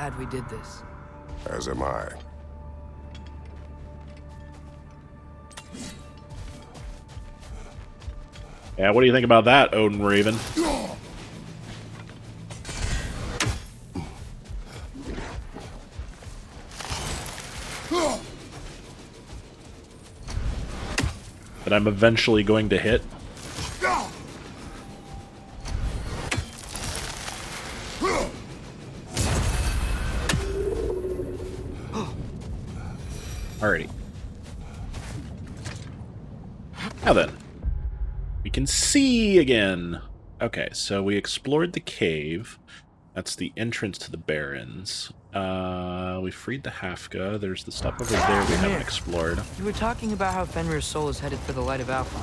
glad we did this. As am I. Yeah, what do you think about that, Odin Raven? That I'm eventually going to hit. Alrighty. Now then. We can see again. Okay, so we explored the cave. That's the entrance to the Barrens. We freed the Hafka. There's the stuff over there we haven't explored. You were talking about how Fenrir's soul is headed for the Light of Alpha.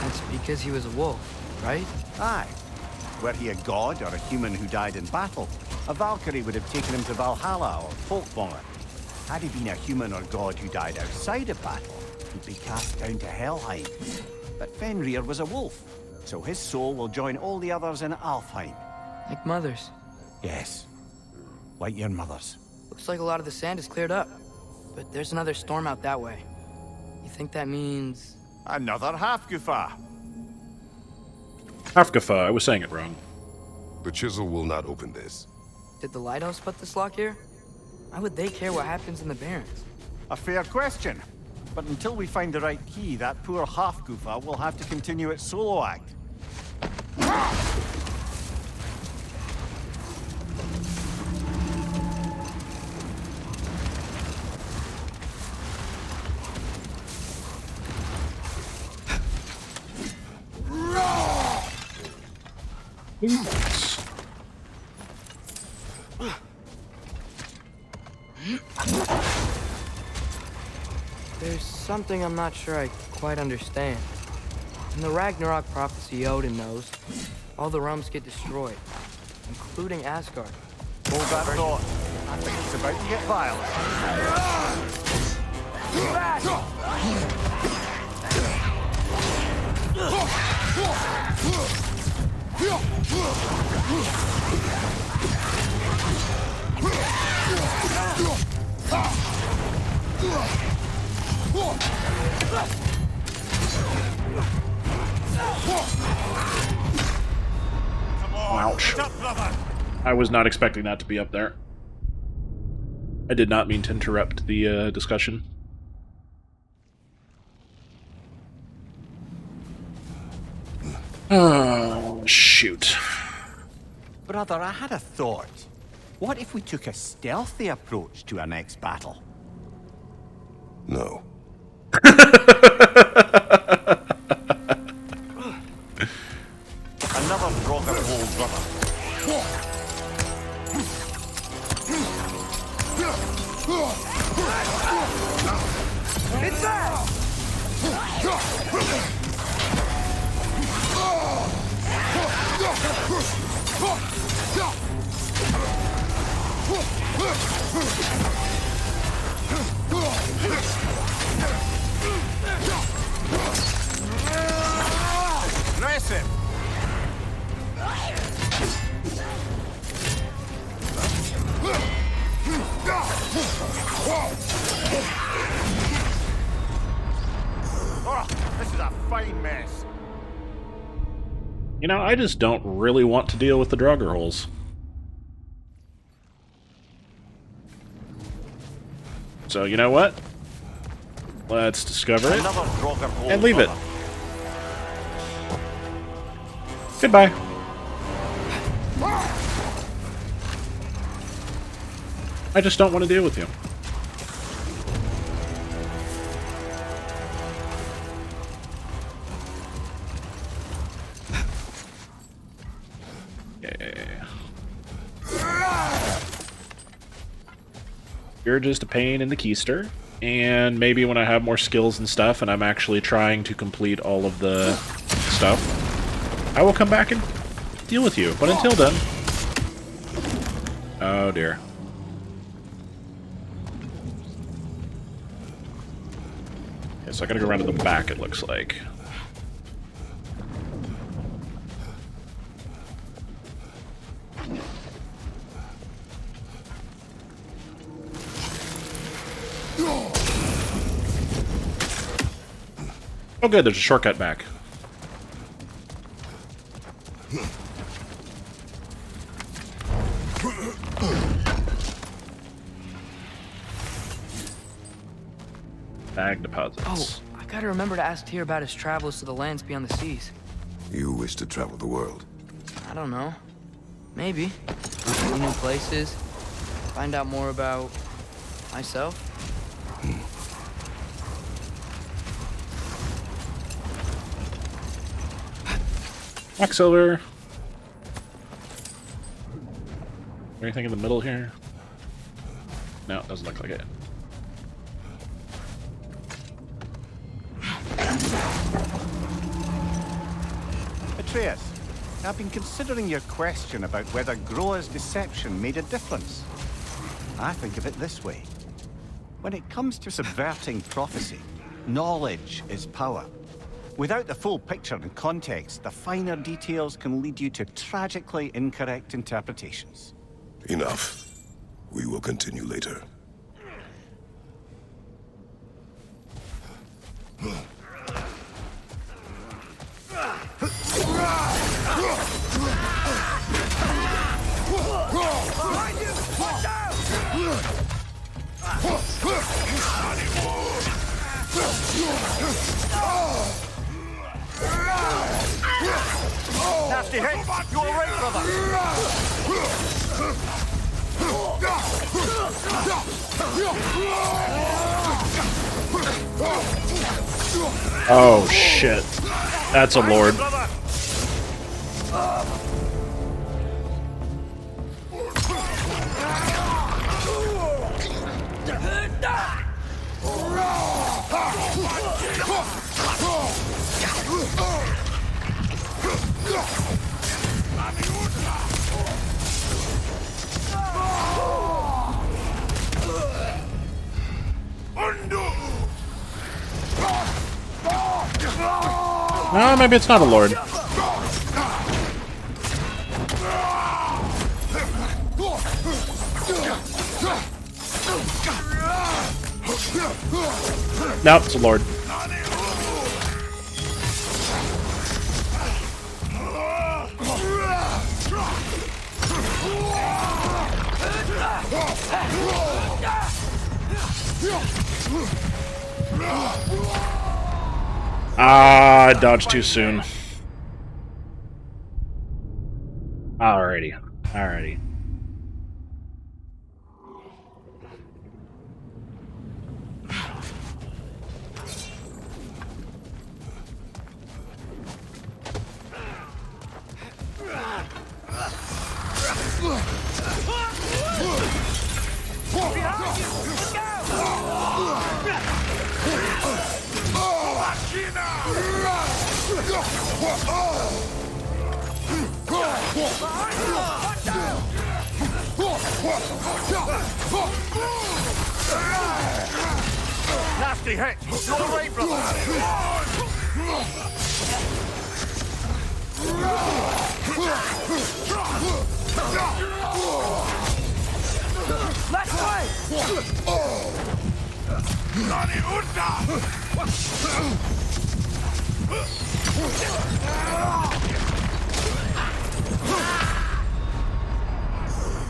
That's because he was a wolf, right? Aye. Were he a god or a human who died in battle, a Valkyrie would have taken him to Valhalla or Folkvang. Had he been a human or god who died outside of battle, he'd be cast down to Helheim. But Fenrir was a wolf, so his soul will join all the others in Alfheim. Like mothers. Yes. Like your mother's. Looks like a lot of the sand is cleared up. But there's another storm out that way. You think that means... Another Hafgufa. Hafkafa, I was saying it wrong. The chisel will not open this. Did the Lighthouse put this lock here? Why would they care what happens in the Barrens? A fair question. But until we find the right key, that poor Hafgufa will have to continue its solo act. There's something I'm not sure I quite understand. In the Ragnarok prophecy Odin knows, all the realms get destroyed, including Asgard. Hold that thought. I think it's about to get violent. Ouch. I was not expecting that to be up there. I did not mean to interrupt the discussion. Oh, shoot. Brother, I had a thought. What if we took a stealthy approach to our next battle? No. Another Draugr hole, brother. It's that! Impressive. Oh, this is a fine mess. You know, I just don't really want to deal with the Draugr holes. So, you know what? Let's discover it Another Draugr hole, and leave it. brother. Goodbye. I just don't want to deal with you. Yeah. You're just a pain in the keister, and maybe when I have more skills and stuff and I'm actually trying to complete all of the stuff, I will come back and deal with you. But until then... Oh dear. Okay, so I gotta go around to the back, it looks like. Oh good, there's a shortcut back. Bag deposits. Oh, I gotta remember to ask Tyr about his travels to the lands beyond the seas. You wish to travel the world. I don't know. Maybe. See new places. Find out more about myself. Quicksilver. Anything in the middle here? No, it doesn't look like it. Atreus, I've been considering your question about whether Groa's deception made a difference. I think of it this way. When it comes to subverting prophecy, knowledge is power. Without the full picture and context, the finer details can lead you to tragically incorrect interpretations. Enough. We will continue later. Nasty hit! You all right, brother? Oh shit. That's a lord. No, maybe it's not a lord. Nope, it's a lord. Ah, I dodged too soon. Alrighty. Alrighty. Nasty hit! You all right, brother? Let's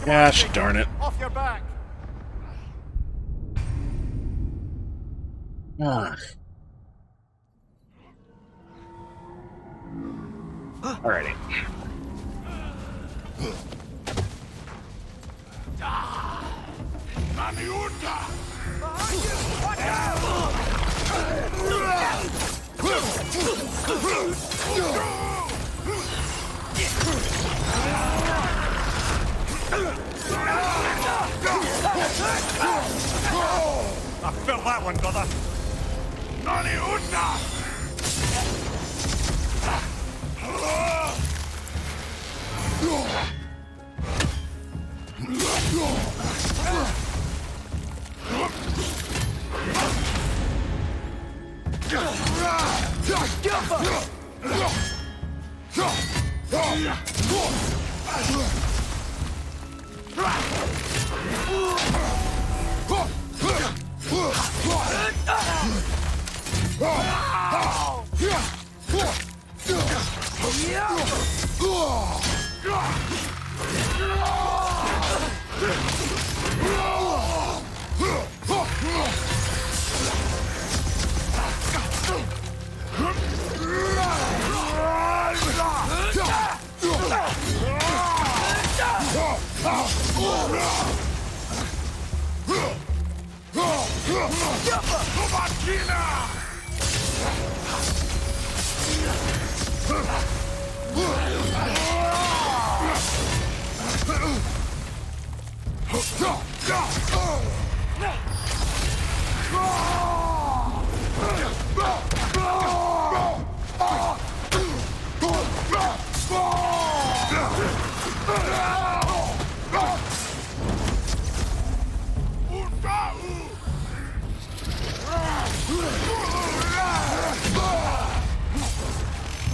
Gosh darn it. Off your back! Alrighty. I felt that one, brother.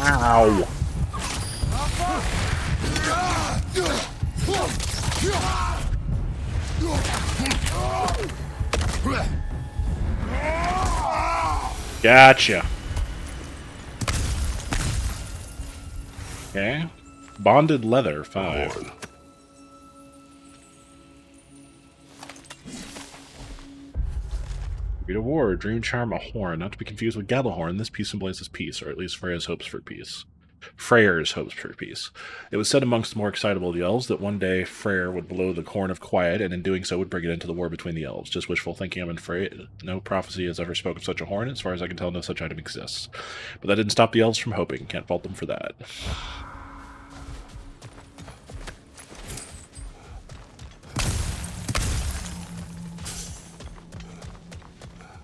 Ow. Gotcha. Okay. Bonded leather, 5. Horn. Read a war, dream charm, a horn, not to be confused with Gallahorn. This piece symbolizes peace, or at least Freya's hopes for peace. Freyr's hopes for peace. It was said amongst the more excitable of the elves that one day Freyr would blow the horn of quiet, and in doing so would bring it into the war between the elves. Just wishful thinking, I'm afraid. No prophecy has ever spoken of such a horn. As far as I can tell, no such item exists. But that didn't stop the elves from hoping. Can't fault them for that.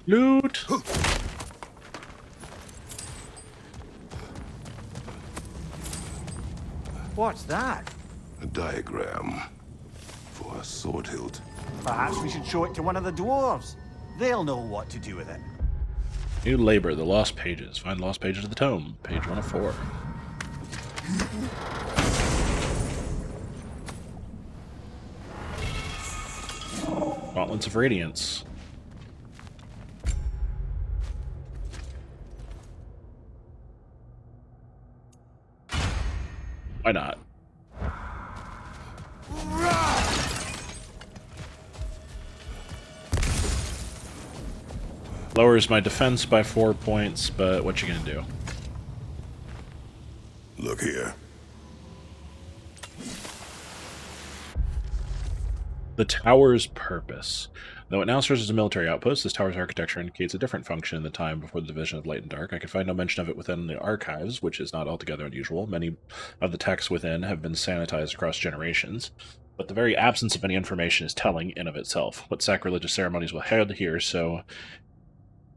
Loot! What's that? A diagram for a sword hilt. Perhaps we should show it to one of the dwarves. They'll know what to do with it. New labor, the lost pages. Find lost pages of the tome. Page 104. Gauntlets of Radiance. Why not? Lowers my defense by 4 points, but what you gonna do? Look here. The tower's purpose. Though it now serves as a military outpost, this tower's architecture indicates a different function in the time before the division of light and dark. I could find no mention of it within the archives, which is not altogether unusual. Many of the texts within have been sanitized across generations, but the very absence of any information is telling in of itself. What sacrilegious ceremonies were held here so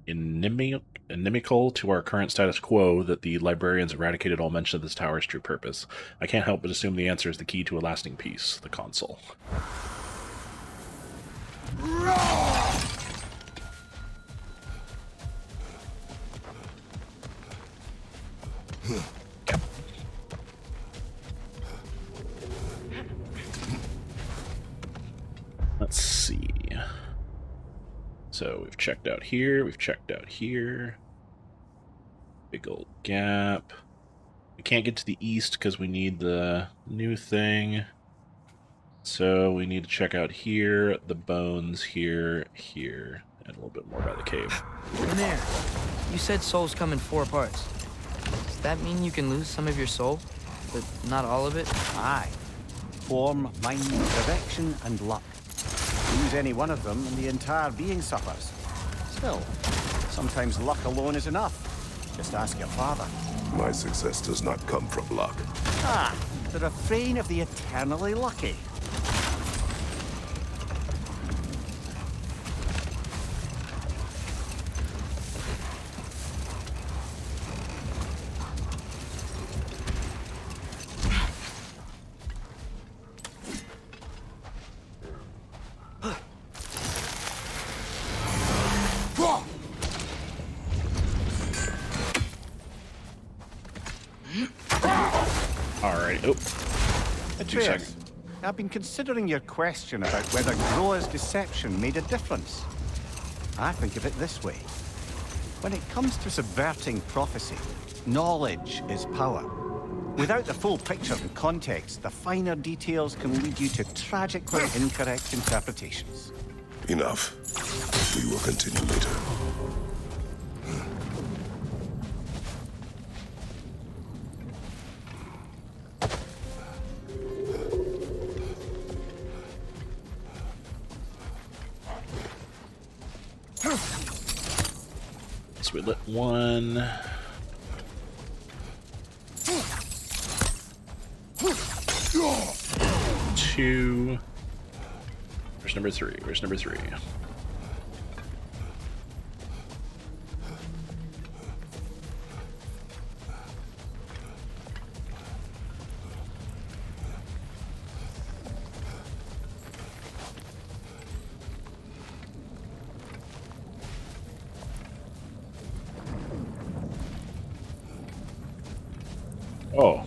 inimical to our current status quo that the librarians eradicated all mention of this tower's true purpose? I can't help but assume the answer is the key to a lasting peace, the console. Let's see. So we've checked out here, we've checked out here. Big old gap. We can't get to the east because we need the new thing. So we need to check out here, the bones here, here, and a little bit more by the cave. In there. You said souls come in 4 parts. Does that mean you can lose some of your soul, but not all of it? Aye. Form, mind, direction, and luck. Lose any one of them and the entire being suffers. Still, sometimes luck alone is enough. Just ask your father. My success does not come from luck. Ah, the refrain of the eternally lucky. Alright, oh. 2 Atreus, seconds. I've been considering your question about whether Groa's deception made a difference. I think of it this way. When it comes to subverting prophecy, knowledge is power. Without the full picture and context, the finer details can lead you to tragically incorrect interpretations. Enough. We will continue later. So we lit one. Two. Where's number three? Where's number three? Oh.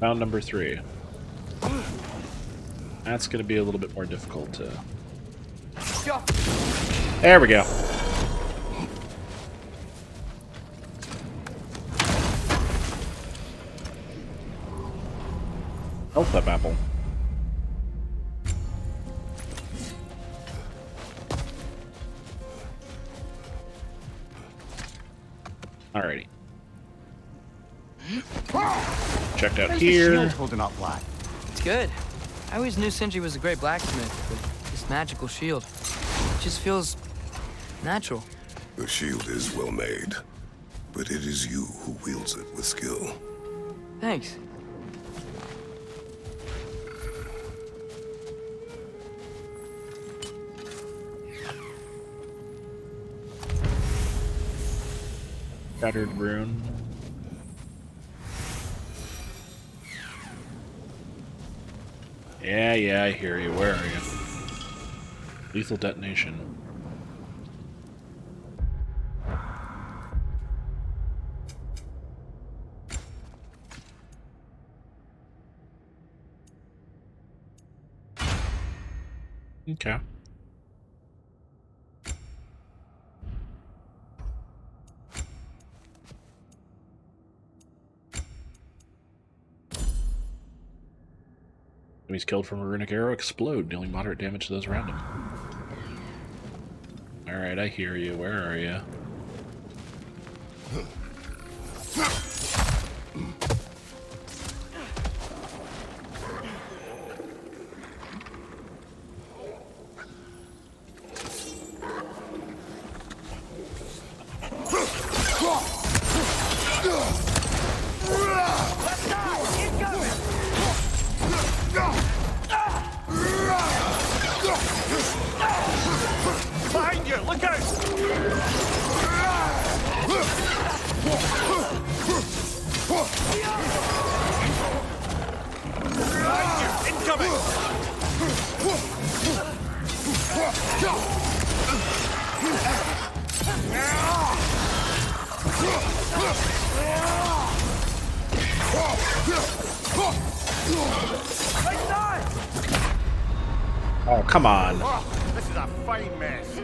Found number three. That's going to be a little bit more difficult to... There we go. Health up apple. Alrighty. Checked out How's here. the shield holding up, lad? It's good. I always knew Sindri was a great blacksmith, but this magical shield, it just feels natural. The shield is well made, but it is you who wields it with skill. Thanks. Shattered rune. Yeah, I hear you. Where are you? Lethal detonation. Okay. Enemies killed from a runic arrow explode, dealing moderate damage to those around him. Alright, I hear you. Where are you? Behind you! Look out! Behind you! Incoming! Oh, come on. Oh, this is a fine mess.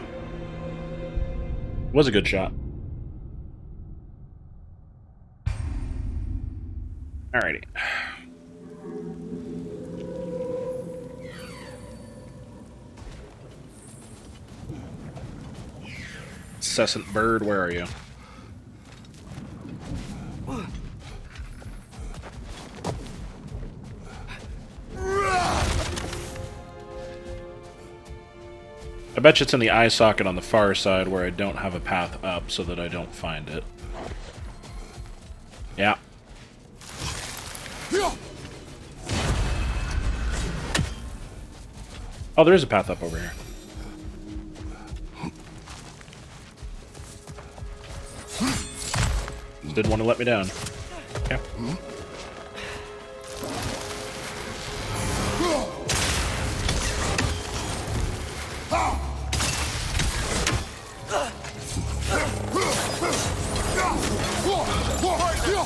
Was a good shot. Alrighty. Incessant bird, where are you? I bet you it's in the eye socket on the far side where I don't have a path up so that I don't find it. Yeah. Oh, there is a path up over here. Didn't want to let me down. Okay.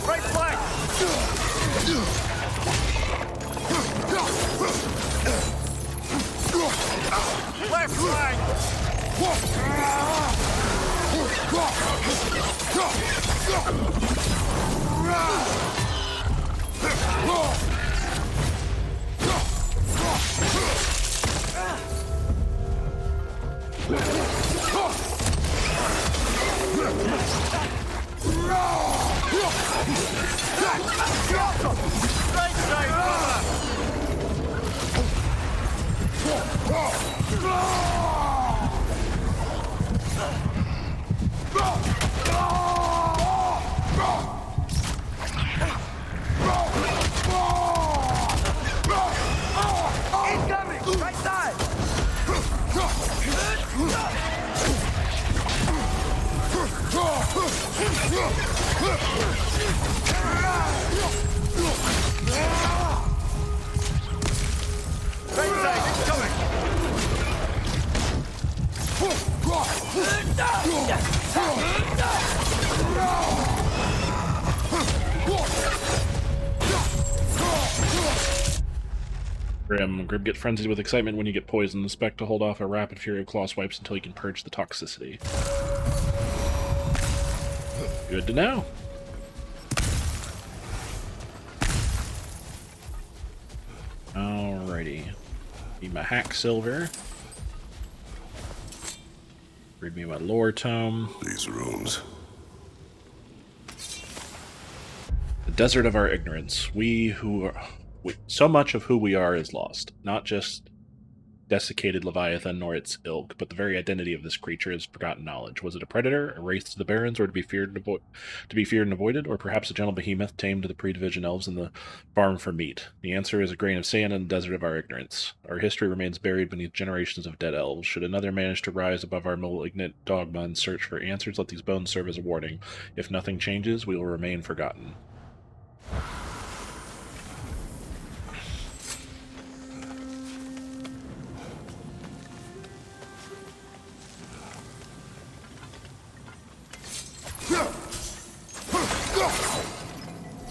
Right flank! Left flank! Right side, Grim gets frenzied with excitement when you get poisoned. Expect to hold off a rapid fury of claw swipes until you can purge the toxicity. Good to know. Alrighty. Need my hack silver. Read me my lore tome. These rooms. The desert of our ignorance. So much of who we are is lost. Not just desiccated Leviathan nor its ilk, but the very identity of this creature is forgotten knowledge. Was it a predator, a wraith to the barons, or to be feared and avoided, or perhaps a gentle behemoth tamed to the pre-division elves in the farm for meat? The answer is a grain of sand in the desert of our ignorance. Our history remains buried beneath generations of dead elves. Should another manage to rise above our malignant dogma and search for answers, let these bones serve as a warning. If nothing changes, we will remain forgotten.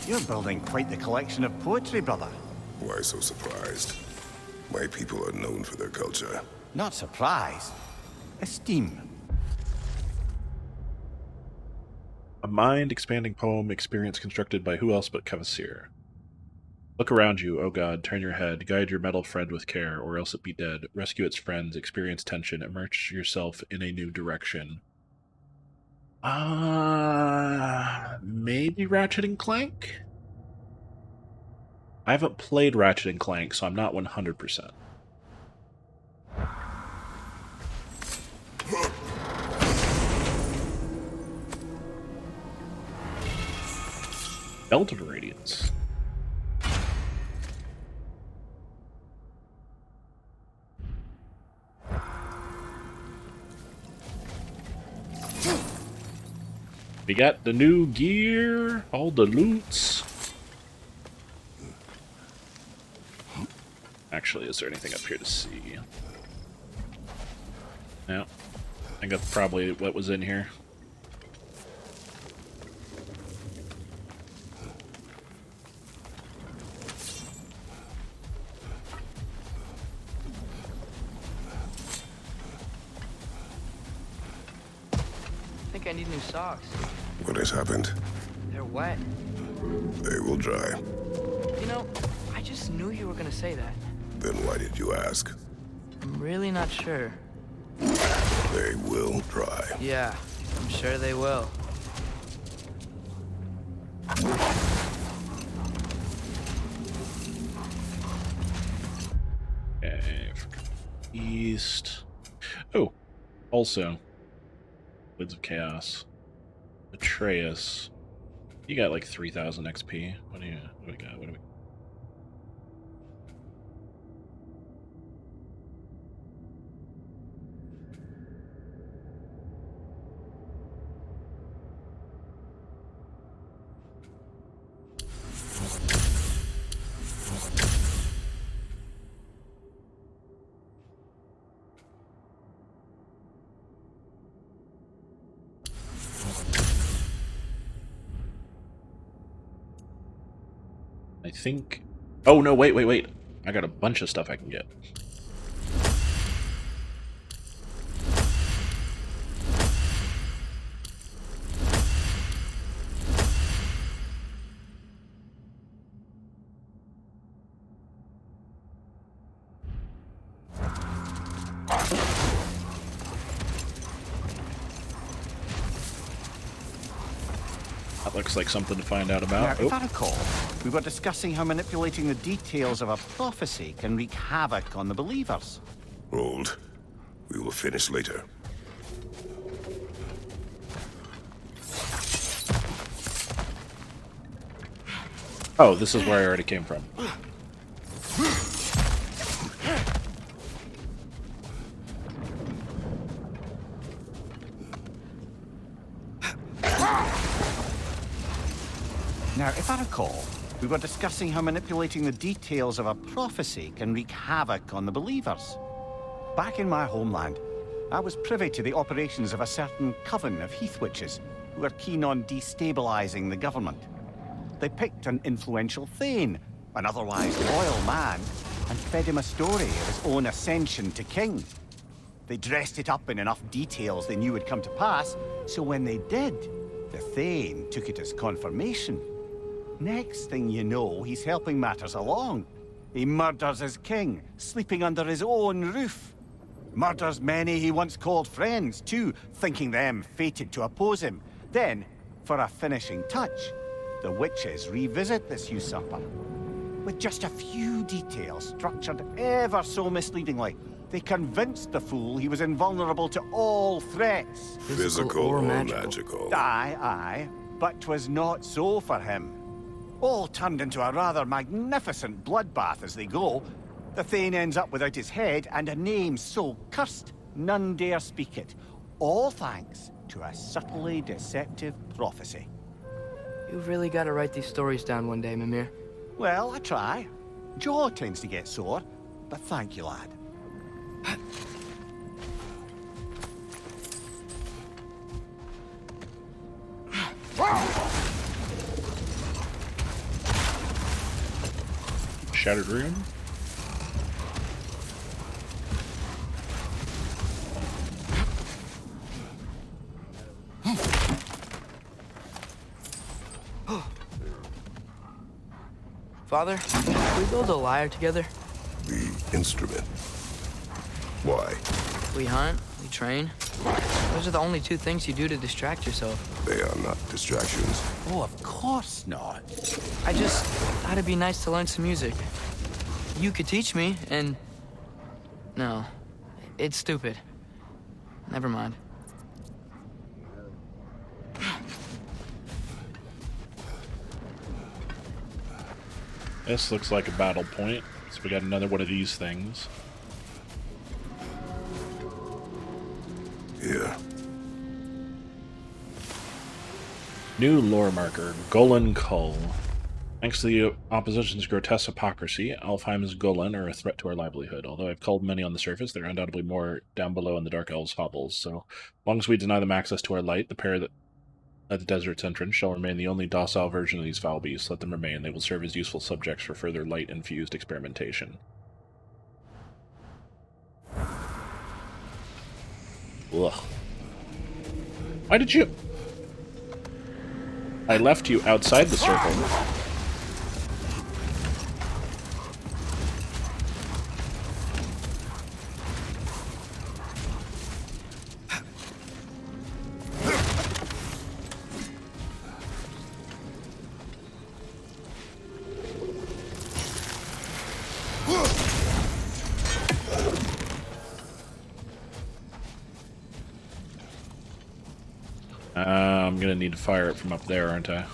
You're building quite the collection of poetry, brother. Why so surprised? My people are known for their culture. Not surprised. Esteem. A mind-expanding poem experience constructed by who else but Kavasir. Look around you, O God, turn your head, guide your metal friend with care, or else it be dead. Rescue its friends, experience tension, immerse yourself in a new direction. Maybe Ratchet and Clank? I haven't played Ratchet and Clank, so I'm not 100%. Belt of Radiance. We got the new gear, all the loots. Actually, is there anything up here to see? No. I think that's probably what was in here. I think I need new socks. What has happened? They're wet. They will dry. You know, I just knew you were gonna say that. Then why did you ask? I'm really not sure. They will dry. Yeah, I'm sure they will. Okay, east. Oh, also, Winds of Chaos. Atreus. You got like 3,000 XP. What do we got? What do we? I think... Oh, no, wait. I got a bunch of stuff I can get. That looks like something to find out about. Now, if I recall, we were discussing how manipulating the details of a prophecy can wreak havoc on the believers. Hold. We will finish later. Oh, this is where I already came from. Now, if I recall, we were discussing how manipulating the details of a prophecy can wreak havoc on the believers. Back in my homeland, I was privy to the operations of a certain coven of heath witches who were keen on destabilizing the government. They picked an influential Thane, an otherwise loyal man, and fed him a story of his own ascension to king. They dressed it up in enough details they knew would come to pass, so when they did, the Thane took it as confirmation. Next thing you know, he's helping matters along. He murders his king, sleeping under his own roof. Murders many he once called friends, too, thinking them fated to oppose him. Then, for a finishing touch, the witches revisit this usurper. With just a few details structured ever so misleadingly, they convinced the fool he was invulnerable to all threats. Physical or magical. Aye, but 'twas not so for him. All turned into a rather magnificent bloodbath as they go. The Thane ends up without his head and a name so cursed none dare speak it. All thanks to a subtly deceptive prophecy. You've really got to write these stories down one day, Mimir. Well, I try. Jaw tends to get sore, but thank you, lad. Shattered rune. Father, can we build a lyre together? The instrument. Why? We hunt, we train. Those are the only two things you do to distract yourself. They are not distractions. Oh, of course not. I just thought it'd be nice to learn some music. You could teach me, and... No, it's stupid. Never mind. This looks like a battle point. So we got another one of these things. Here. New lore marker, Golan Kull. Thanks to the opposition's grotesque hypocrisy, Alfheim's Golan are a threat to our livelihood. Although I've culled many on the surface, there are undoubtedly more down below in the Dark Elves' hovels. So, as long as we deny them access to our light, the pair that at the desert's entrance shall remain the only docile version of these foul beasts. Let them remain. They will serve as useful subjects for further light-infused experimentation. Ugh. Why did you... I left you outside the circle. I'm gonna need to fire it from up there, aren't I?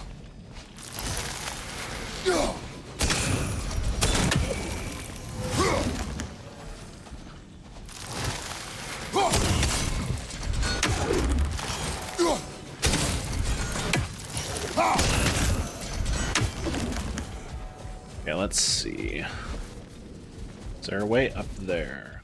Okay, let's see. Is there a way up there?